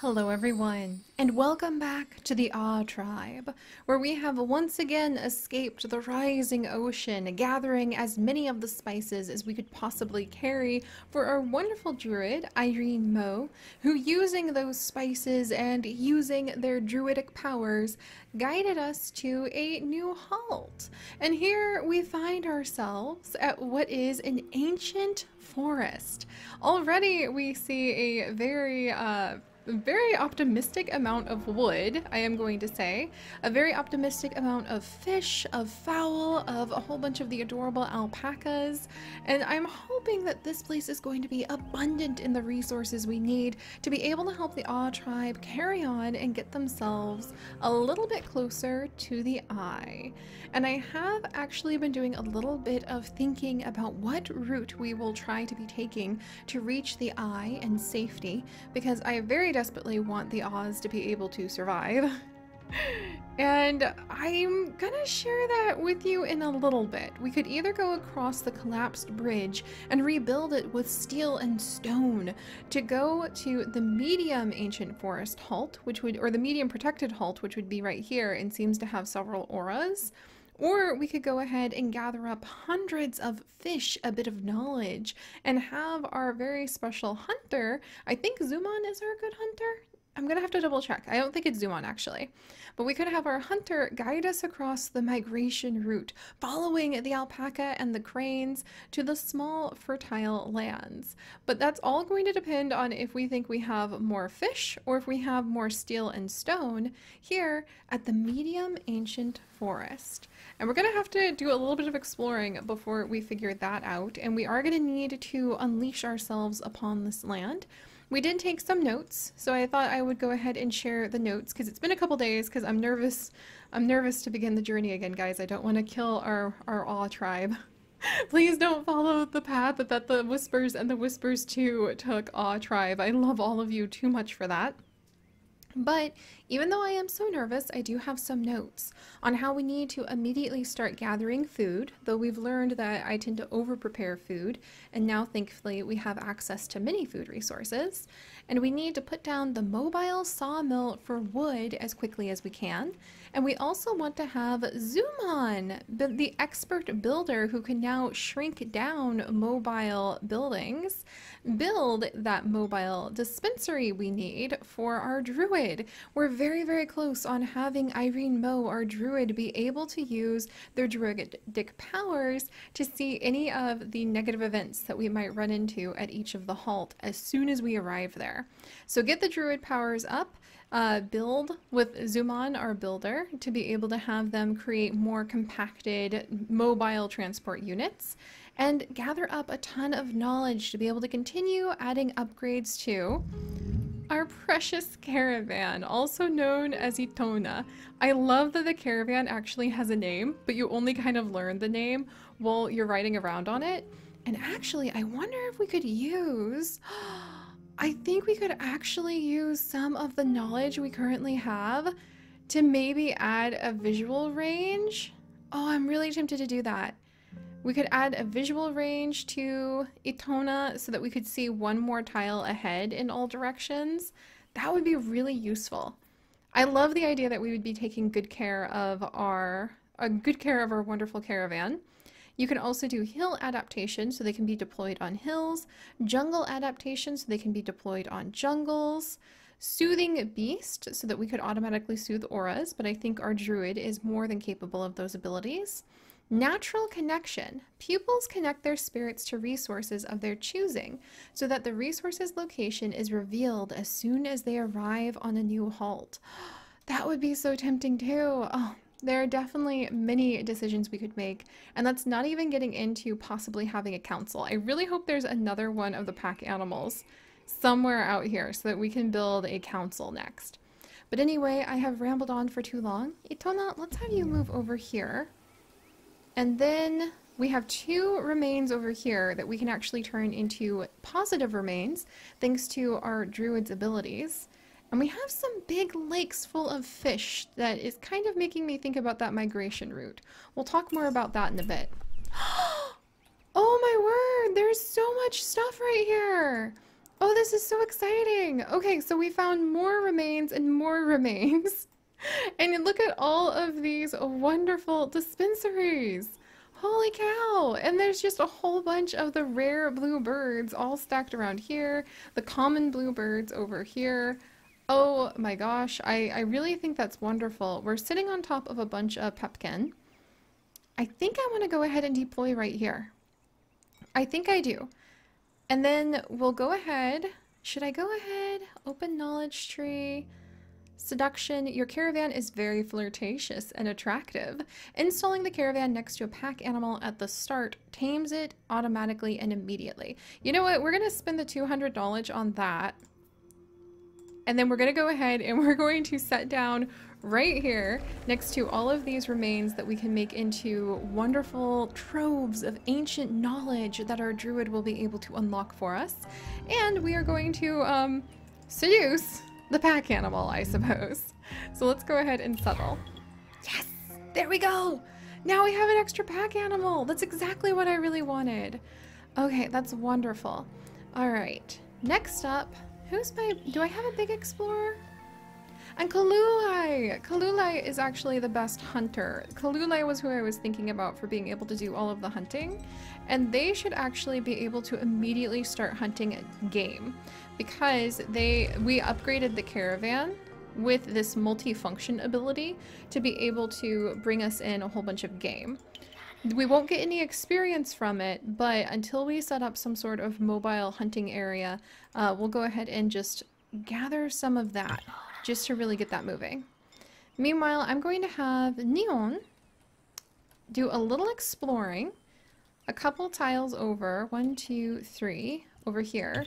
Hello everyone, and welcome back to the Ah Tribe, where we have once again escaped the rising ocean, gathering as many of the spices as we could possibly carry for our wonderful druid, Irene Moe, who using those spices and using their druidic powers, guided us to a new halt. And here we find ourselves at what is an ancient forest. Already we see a very optimistic amount of wood, I am going to say. A very optimistic amount of fish, of fowl, of a whole bunch of the adorable alpacas. And I'm hoping that this place is going to be abundant in the resources we need to be able to help the Awe tribe carry on and get themselves a little bit closer to the eye. And I have actually been doing a little bit of thinking about what route we will try to be taking to reach the eye in safety, because I very desperately want the Oz to be able to survive. And I'm gonna share that with you in a little bit. We could either go across the collapsed bridge and rebuild it with steel and stone to go to the medium ancient forest halt, or the medium protected halt, which would be right here and seems to have several auras. Or we could go ahead and gather up hundreds of fish, a bit of knowledge, and have our very special hunter. I think Zumon is our good hunter. I'm gonna have to double check. I don't think it's Zumon actually. But we could have our hunter guide us across the migration route, following the alpaca and the cranes to the small fertile lands. But that's all going to depend on if we think we have more fish or if we have more steel and stone here at the medium ancient forest. And we're gonna have to do a little bit of exploring before we figure that out, and we are gonna need to unleash ourselves upon this land. We did take some notes, so I thought I would go ahead and share the notes because it's been a couple days because I'm nervous. I'm nervous to begin the journey again, guys. I don't want to kill our Awe tribe. Please don't follow the path that the Whispers and the Whispers 2 took Awe tribe. I love all of you too much for that. But even though I am so nervous, I do have some notes on how we need to immediately start gathering food, though we've learned that I tend to over-prepare food, and now thankfully we have access to many food resources. And we need to put down the mobile sawmill for wood as quickly as we can. And we also want to have Zumon, the expert builder who can now shrink down mobile buildings, build that mobile dispensary we need for our druid. We're very, very close on having Irene Moe, our druid, be able to use their druidic powers to see any of the negative events that we might run into at each of the halt as soon as we arrive there. So get the druid powers up, build with Zumon, our builder, to be able to have them create more compacted mobile transport units, and gather up a ton of knowledge to be able to continue adding upgrades to our precious caravan, also known as Itona. I love that the caravan actually has a name, but you only kind of learn the name while you're riding around on it. And actually, I wonder if we could use... I think we could actually use some of the knowledge we currently have to maybe add a visual range. Oh, I'm really tempted to do that. We could add a visual range to Itona so that we could see one more tile ahead in all directions. That would be really useful. I love the idea that we would be taking good care of our wonderful caravan. You can also do hill adaptation so they can be deployed on hills, jungle adaptation so they can be deployed on jungles, soothing beast so that we could automatically soothe auras, but I think our druid is more than capable of those abilities. Natural connection. Pupils connect their spirits to resources of their choosing so that the resource's location is revealed as soon as they arrive on a new halt. That would be so tempting too. Oh. There are definitely many decisions we could make, and that's not even getting into possibly having a council. I really hope there's another one of the pack animals somewhere out here so that we can build a council next. But anyway, I have rambled on for too long. Itona, let's have you move over here. And then we have 2 remains over here that we can actually turn into positive remains thanks to our druid's abilities. And we have some big lakes full of fish that is kind of making me think about that migration route. We'll talk more about that in a bit. Oh my word, there's so much stuff right here. Oh, this is so exciting. Okay, so we found more remains and more remains. And look at all of these wonderful dispensaries. Holy cow! And there's just a whole bunch of the rare blue birds all stacked around here. The common blue birds over here. Oh my gosh, I really think that's wonderful. We're sitting on top of a bunch of pepkin. I think I want to go ahead and deploy right here. I think I do. And then we'll go ahead. Should I go ahead? Open knowledge tree. Seduction. Your caravan is very flirtatious and attractive. Installing the caravan next to a pack animal at the start tames it automatically and immediately. You know what? We're going to spend the $200 on that. And then we're going to go ahead and we're going to set down right here next to all of these remains that we can make into wonderful troves of ancient knowledge that our druid will be able to unlock for us. And we are going to seduce the pack animal, I suppose. So let's go ahead and settle. Yes! There we go! Now we have an extra pack animal! That's exactly what I really wanted. Okay, that's wonderful. Alright, next up, do I have a big explorer? And Kalulai! Kalulai is actually the best hunter. Kalulai was who I was thinking about for being able to do all of the hunting. And they should actually be able to immediately start hunting game. Because we upgraded the caravan with this multi-function ability to be able to bring us in a whole bunch of game. We won't get any experience from it, but until we set up some sort of mobile hunting area, we'll go ahead and just gather some of that, just to really get that moving. Meanwhile, I'm going to have Neon do a little exploring, a couple tiles over, 1, 2, 3, over here,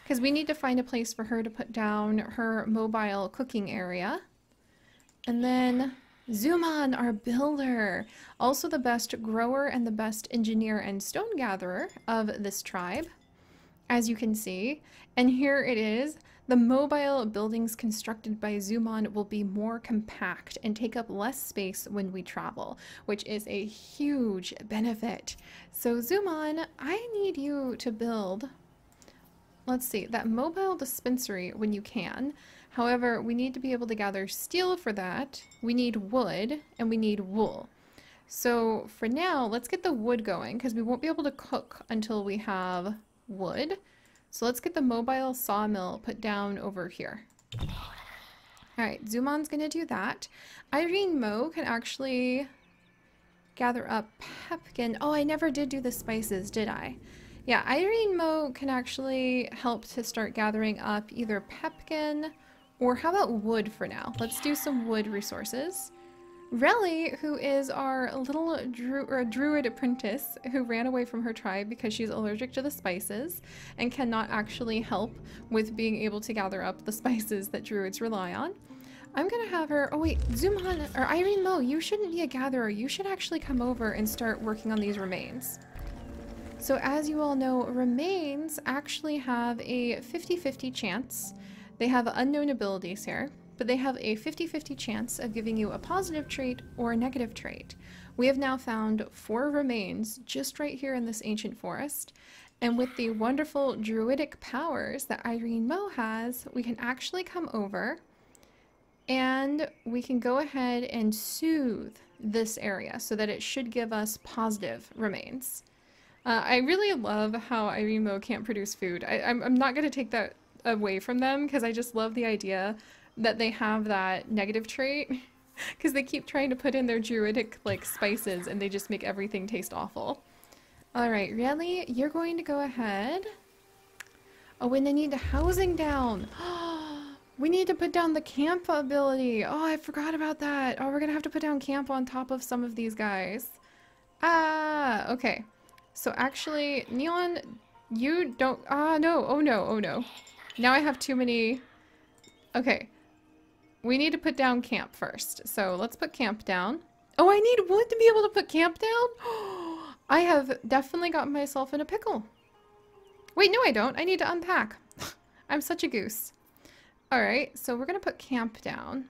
because we need to find a place for her to put down her mobile cooking area. And then Zuman, our builder, also the best grower and the best engineer and stone gatherer of this tribe, as you can see. And here it is. The mobile buildings constructed by Zuman will be more compact and take up less space when we travel, which is a huge benefit. So Zuman, I need you to build, let's see, that mobile dispensary when you can. However, we need to be able to gather steel for that. We need wood and we need wool. So for now, let's get the wood going because we won't be able to cook until we have wood. So let's get the mobile sawmill put down over here. Alright, Zuman's gonna do that. Irene Mo can actually gather up pepkin. Oh, I never did do the spices, did I? Yeah, Irene Mo can actually help to start gathering up either pepkin or how about wood for now? Let's do some wood resources. Relly, who is our little druid apprentice who ran away from her tribe because she's allergic to the spices and cannot actually help with being able to gather up the spices that druids rely on. I'm gonna have her, oh wait, Zuman, or Irene Mo, you shouldn't be a gatherer. You should actually come over and start working on these remains. So as you all know, remains actually have a 50-50 chance. They have unknown abilities here, but they have a 50-50 chance of giving you a positive trait or a negative trait. We have now found 4 remains just right here in this ancient forest, and with the wonderful druidic powers that Irene Mo has, we can actually come over and we can go ahead and soothe this area so that it should give us positive remains. I really love how Irene Mo can't produce food. I'm not going to take that away from them because I just love the idea that they have that negative trait because they keep trying to put in their druidic like spices and they just make everything taste awful. Alright, really? You're going to go ahead. Oh, and I need the housing down. We need to put down the camp ability. Oh, I forgot about that. Oh, we're gonna have to put down camp on top of some of these guys. Ah, okay. So actually, Neon, you don't, no, oh no, oh no. Now I have too many, okay. We need to put down camp first. So let's put camp down. Oh, I need wood to be able to put camp down? I have definitely gotten myself in a pickle. Wait, no I don't. I need to unpack. I'm such a goose. Alright, so we're gonna put camp down.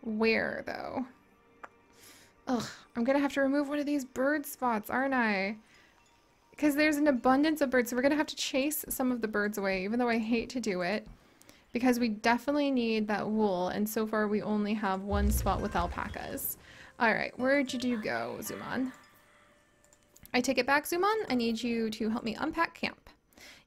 Where, though? Ugh, I'm gonna have to remove one of these bird spots, aren't I? Because there's an abundance of birds, so we're gonna have to chase some of the birds away, even though I hate to do it. Because we definitely need that wool, and so far we only have one spot with alpacas. Alright, where'd you go, Zuman? I take it back, Zuman. I need you to help me unpack camp.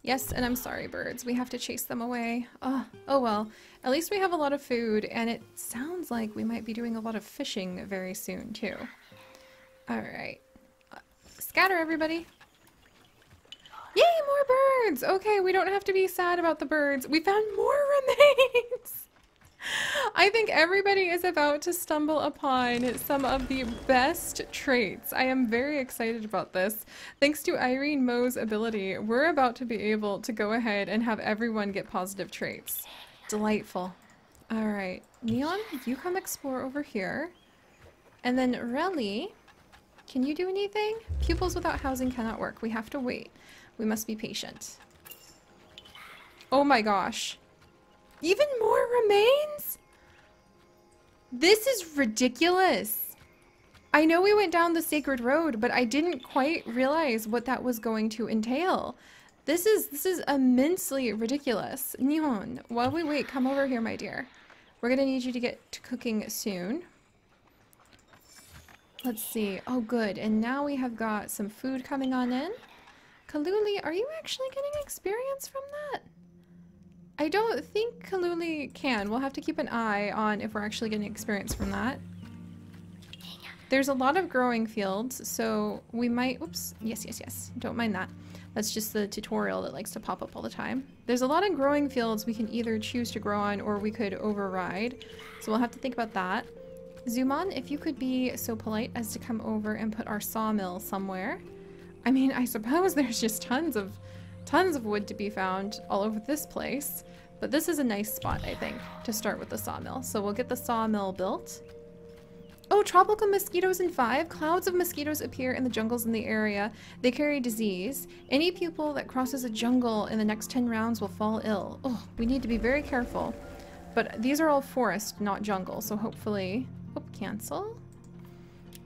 Yes, and I'm sorry, birds. We have to chase them away. Oh well. At least we have a lot of food, and it sounds like we might be doing a lot of fishing very soon, too. Alright. Scatter, everybody. Yay, more birds! Okay, we don't have to be sad about the birds. We found more remains! I think everybody is about to stumble upon some of the best traits. I am very excited about this. Thanks to Irene Moe's ability, we're about to be able to go ahead and have everyone get positive traits. Delightful. Alright, Neon, you come explore over here. And then Relly, can you do anything? Pupils without housing cannot work. We have to wait. We must be patient. Oh my gosh. Even more remains? This is ridiculous. I know we went down the sacred road, but I didn't quite realize what that was going to entail. This is immensely ridiculous. Neon, while we wait, come over here, my dear. We're gonna need you to get to cooking soon. Let's see. Oh, good. And now we have got some food coming on in. Kaluli, are you actually getting experience from that? I don't think Kaluli can. We'll have to keep an eye on if we're actually getting experience from that. There's a lot of growing fields, so we might... Oops. Yes. Don't mind that. That's just the tutorial that likes to pop up all the time. There's a lot of growing fields we can either choose to grow on or we could override. So we'll have to think about that. Zuman, if you could be so polite as to come over and put our sawmill somewhere. I mean, I suppose there's just tons of wood to be found all over this place. But this is a nice spot, I think, to start with the sawmill. So we'll get the sawmill built. Oh, tropical mosquitoes in 5. Clouds of mosquitoes appear in the jungles in the area. They carry disease. Any pupil that crosses a jungle in the next 10 rounds will fall ill. Oh, we need to be very careful. But these are all forest, not jungle. So hopefully... Oh, cancel.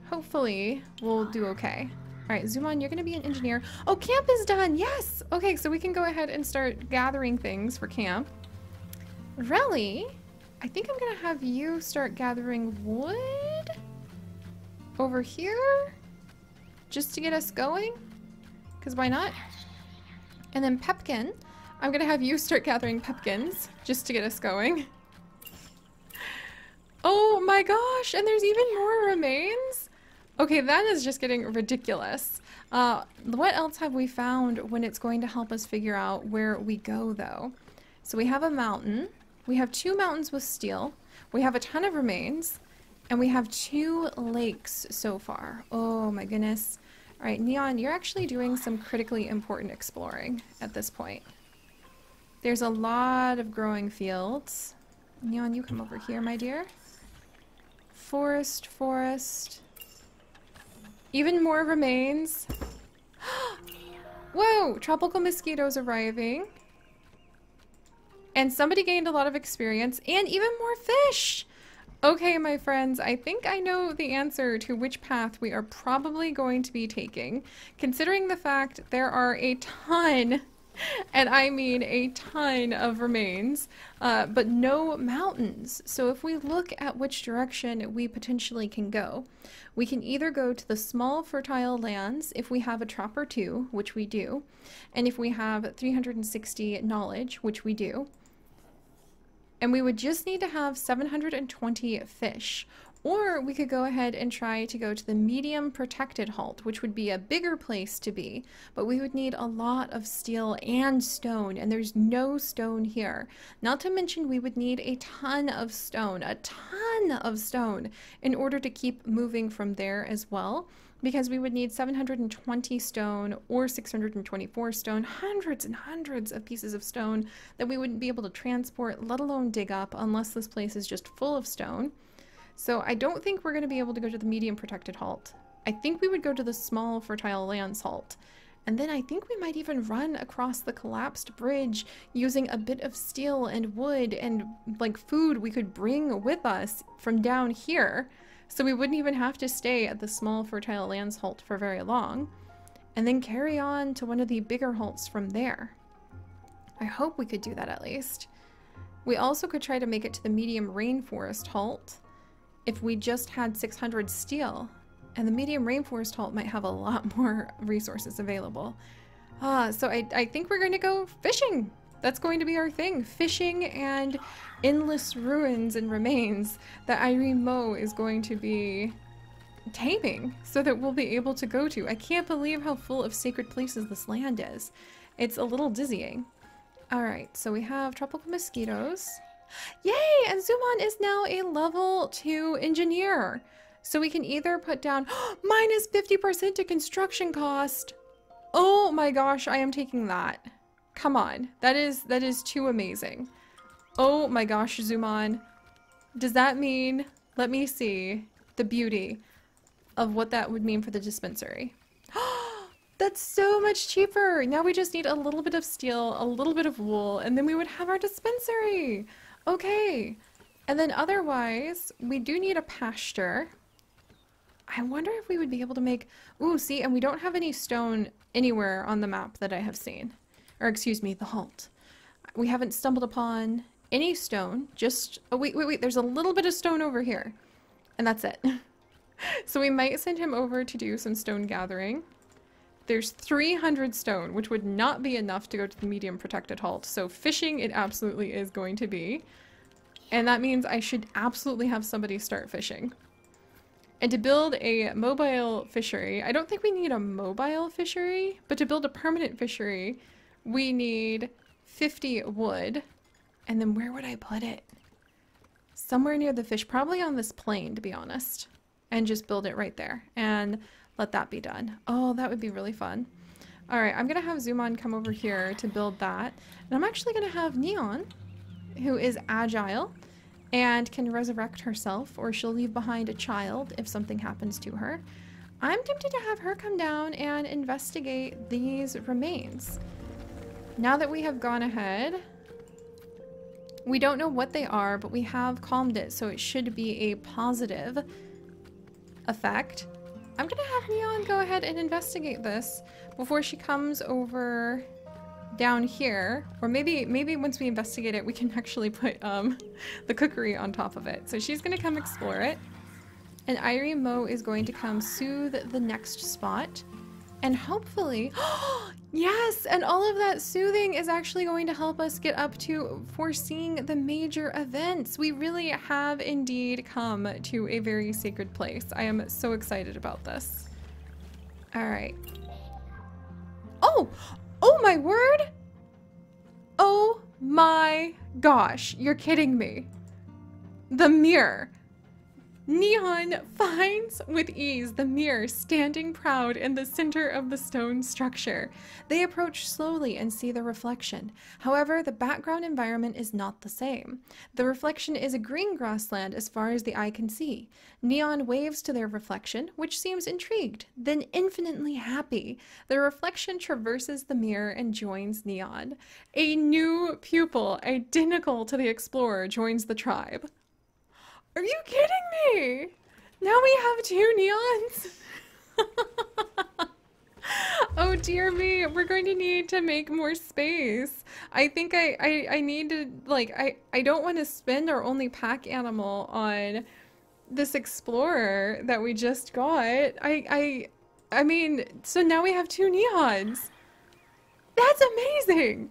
Hopefully we'll do okay. Alright, Zuman, you're going to be an engineer. Oh, camp is done! Yes! Okay, so we can go ahead and start gathering things for camp. Relly, I think I'm going to have you start gathering wood over here just to get us going. Because why not? And then Pepkin, I'm going to have you start gathering pepkins just to get us going. Oh my gosh, and there's even more remains? Okay, that is just getting ridiculous. What else have we found when it's going to help us figure out where we go, though? So we have a mountain. We have 2 mountains with steel. We have a ton of remains. And we have 2 lakes so far. Oh my goodness. All right, Neon, you're actually doing some critically important exploring at this point. There's a lot of growing fields. Neon, you come over here, my dear. Forest. Even more remains. Whoa! Tropical mosquitoes arriving. And somebody gained a lot of experience. And even more fish! Okay, my friends, I think I know the answer to which path we are probably going to be taking. Considering the fact there are a ton, and I mean a ton of remains, but no mountains. So if we look at which direction we potentially can go, we can either go to the small fertile lands if we have a trap or 2, which we do, and if we have 360 knowledge, which we do. And we would just need to have 720 fish. Or we could go ahead and try to go to the medium protected halt, which would be a bigger place to be. But we would need a lot of steel and stone, and there's no stone here. Not to mention we would need a ton of stone in order to keep moving from there as well. Because we would need 720 stone or 624 stone, hundreds and hundreds of pieces of stone that we wouldn't be able to transport, let alone dig up, unless this place is just full of stone. So I don't think we're going to be able to go to the medium protected halt. I think we would go to the small fertile lands halt. And then I think we might even run across the collapsed bridge using a bit of steel and wood and like food we could bring with us from down here. So we wouldn't even have to stay at the small fertile lands halt for very long. and then carry on to one of the bigger halts from there. I hope we could do that at least. We also could try to make it to the medium rainforest halt if we just had 600 steel, and the medium rainforest halt might have a lot more resources available. So I think we're going to go fishing. That's going to be our thing. Fishing and endless ruins and remains that Irene Mo is going to be taming so that we'll be able to go to. I can't believe how full of sacred places this land is. It's a little dizzying. Alright, so we have tropical mosquitoes. Yay! And Zuman is now a level 2 engineer. So we can either put down minus 50% to construction cost. Oh my gosh, I am taking that. Come on. That is too amazing. Oh my gosh, Zuman. Does that mean, let me see the beauty of what that would mean for the dispensary. That's so much cheaper. Now we just need a little bit of steel, a little bit of wool, and then we would have our dispensary. Okay. And then otherwise, we do need a pasture. I wonder if we would be able to make... Ooh, see, and we don't have any stone anywhere on the map that I have seen. Or excuse me, the halt. We haven't stumbled upon any stone. Just... Oh, wait. There's a little bit of stone over here. And that's it. So we might send him over to do some stone gathering. There's 300 stone, which would not be enough to go to the medium protected halt. So fishing it absolutely is going to be. And that means I should absolutely have somebody start fishing. And to build a mobile fishery, I don't think we need a mobile fishery, but to build a permanent fishery, we need 50 wood. And then where would I put it? Somewhere near the fish, probably on this plain, to be honest. And just build it right there and let that be done. Oh, that would be really fun. All right, I'm gonna have Zuman come over here to build that. And I'm actually gonna have Neon, who is agile and can resurrect herself, or she'll leave behind a child if something happens to her. I'm tempted to have her come down and investigate these remains. Now that we have gone ahead, we don't know what they are, but we have calmed it, so it should be a positive effect. I'm gonna have Neon go ahead and investigate this before she comes over down here, or maybe once we investigate it we can actually put the cookery on top of it. So she's gonna come explore it, and Irene Mo is going to come soothe the next spot, and hopefully yes, and all of that soothing is actually going to help us get up to foreseeing the major events. We really have indeed come to a very sacred place. I am so excited about this. All right. Oh my word! Oh my gosh, you're kidding me. The mirror. Neon finds with ease the mirror standing proud in the center of the stone structure. They approach slowly and see the reflection. However, the background environment is not the same. The reflection is a green grassland as far as the eye can see. Neon waves to their reflection, which seems intrigued, then infinitely happy. The reflection traverses the mirror and joins Neon. A new pupil, identical to the explorer, joins the tribe. Are you kidding me? Now we have 2 neons. Oh dear me, we're going to need to make more space. I think I need to, like, I don't want to spend our only pack animal on this explorer that we just got. I mean, so now we have 2 neons. That's amazing.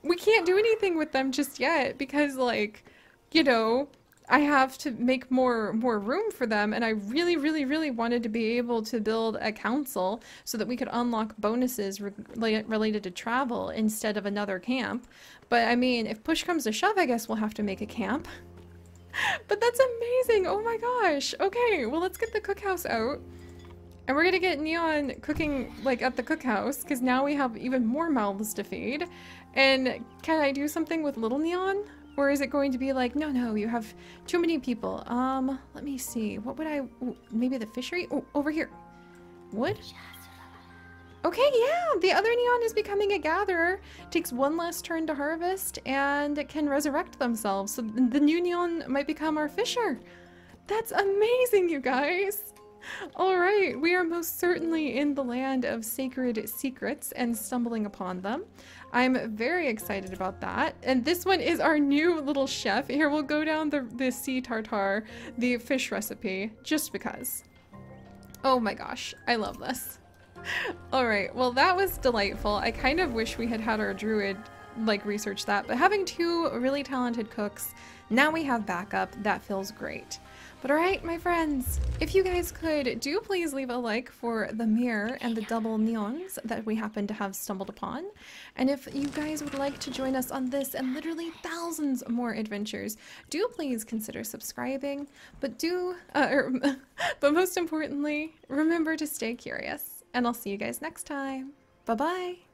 We can't do anything with them just yet because, like, you know, I have to make more room for them, and I really wanted to be able to build a council so that we could unlock bonuses related to travel instead of another camp. But I mean, if push comes to shove, I guess we'll have to make a camp. But that's amazing! Oh my gosh! Okay, well let's get the cookhouse out. And we're gonna get Neon cooking, like, at the cookhouse, because now we have even more mouths to feed. And can I do something with little Neon? Or is it going to be like, no, you have too many people. Let me see. What would I... Ooh, maybe the fishery? Oh, over here. Wood? Okay, yeah. The other Neon is becoming a gatherer. Takes 1 last turn to harvest and can resurrect themselves. So the new Neon might become our fisher. That's amazing, you guys. All right, we are most certainly in the land of sacred secrets and stumbling upon them. I'm very excited about that. And this one is our new little chef. Here, we'll go down the sea tartare, the fish recipe, just because. Oh my gosh, I love this. All right, well, that was delightful. I kind of wish we had had our druid like research that, but having two really talented cooks, now we have backup. That feels great. But all right, my friends, if you guys could, do please leave a like for the mirror and the double neons that we happen to have stumbled upon. And if you guys would like to join us on this and literally thousands more adventures, do please consider subscribing. But but most importantly, remember to stay curious. And I'll see you guys next time. Bye-bye.